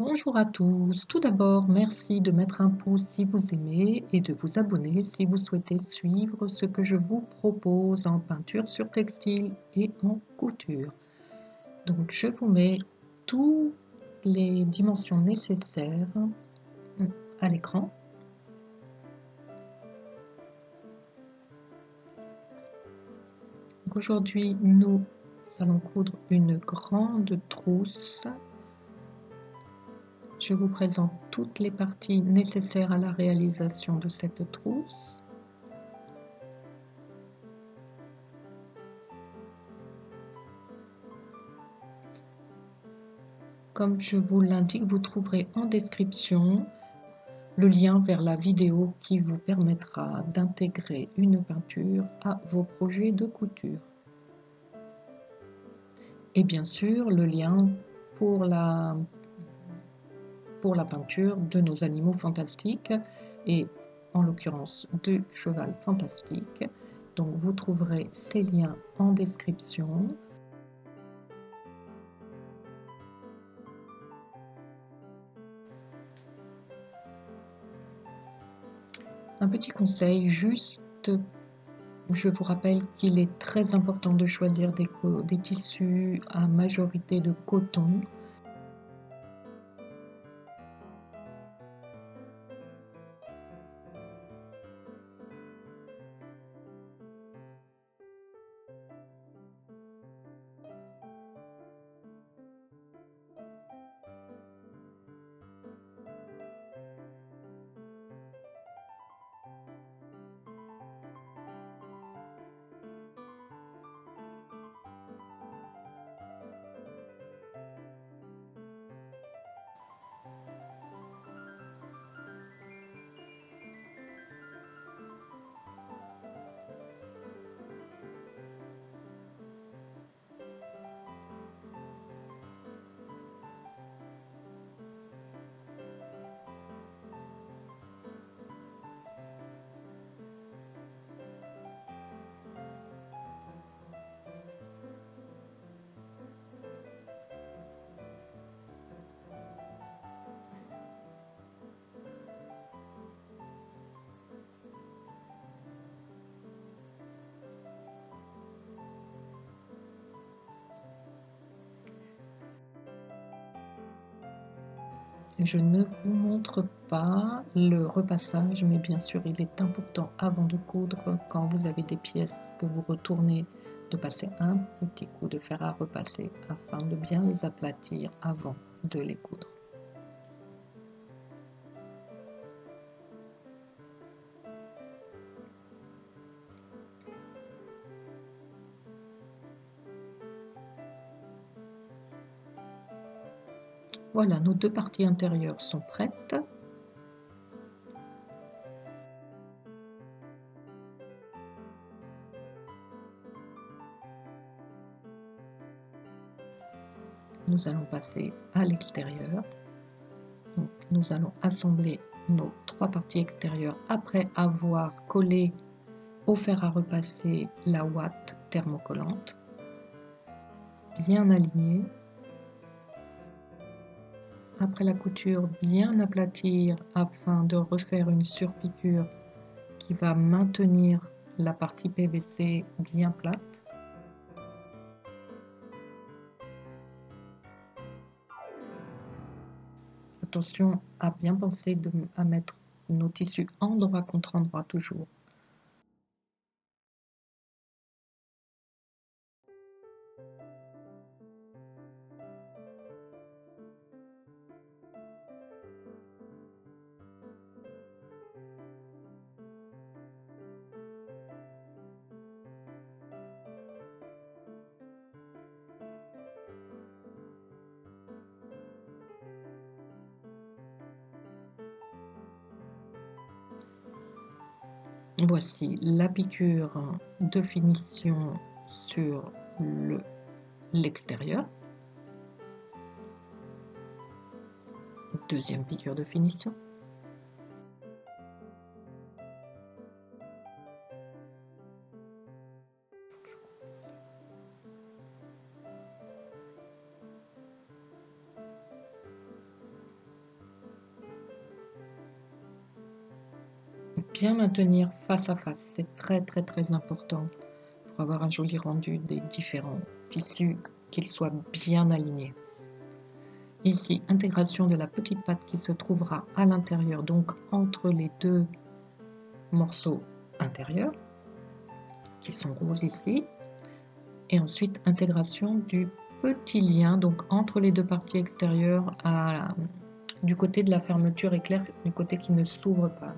Bonjour à tous. Tout d'abord, merci de mettre un pouce si vous aimez et de vous abonner si vous souhaitez suivre ce que je vous propose en peinture sur textile et en couture. Donc, je vous mets toutes les dimensions nécessaires à l'écran. Aujourd'hui, nous allons coudre une grande trousse. Je vous présente toutes les parties nécessaires à la réalisation de cette trousse. Comme je vous l'indique, vous trouverez en description le lien vers la vidéo qui vous permettra d'intégrer une peinture à vos projets de couture. Et bien sûr, le lien pour la peinture de nos animaux fantastiques et en l'occurrence du cheval fantastique. Donc vous trouverez ces liens en description. Un petit conseil, juste, je vous rappelle qu'il est très important de choisir des tissus à majorité de coton. Je ne vous montre pas le repassage, mais bien sûr il est important avant de coudre, quand vous avez des pièces que vous retournez, de passer un petit coup de fer à repasser afin de bien les aplatir avant de les coudre. Voilà, nos deux parties intérieures sont prêtes. Nous allons passer à l'extérieur. Nous allons assembler nos trois parties extérieures après avoir collé au fer à repasser la ouate thermocollante, bien alignée. Après la couture, bien aplatir afin de refaire une surpiqûre qui va maintenir la partie PVC bien plate. Attention à bien penser à mettre nos tissus endroit contre endroit toujours. Voici la piqûre de finition sur l'extérieur. Deuxième piqûre de finition. bien maintenir face à face, c'est très important pour avoir un joli rendu des différents tissus, qu'ils soient bien alignés. Ici, intégration de la petite patte qui se trouvera à l'intérieur, donc entre les deux morceaux intérieurs, qui sont roses ici. Et ensuite, intégration du petit lien, donc entre les deux parties extérieures, du côté de la fermeture éclair, du côté qui ne s'ouvre pas.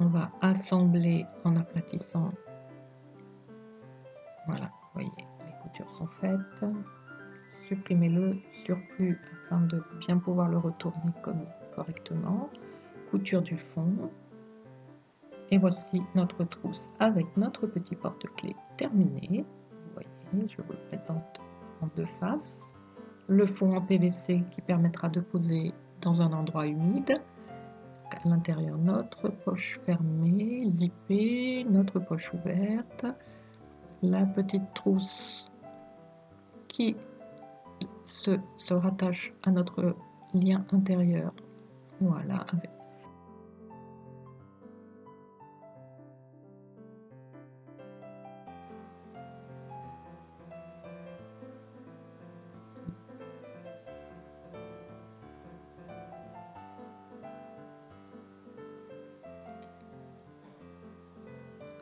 On va assembler en aplatissant. Voilà, vous voyez, les coutures sont faites. Supprimez le surplus afin de bien pouvoir le retourner correctement. Couture du fond. Et voici notre trousse avec notre petit porte-clés terminé. Vous voyez, je vous le présente en deux faces. Le fond en PVC qui permettra de poser dans un endroit humide. À l'intérieur, notre poche fermée, zippée, notre poche ouverte, la petite trousse qui se rattache à notre lien intérieur. Voilà.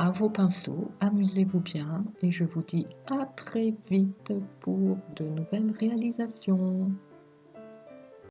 À vos pinceaux, amusez-vous bien et je vous dis à très vite pour de nouvelles réalisations.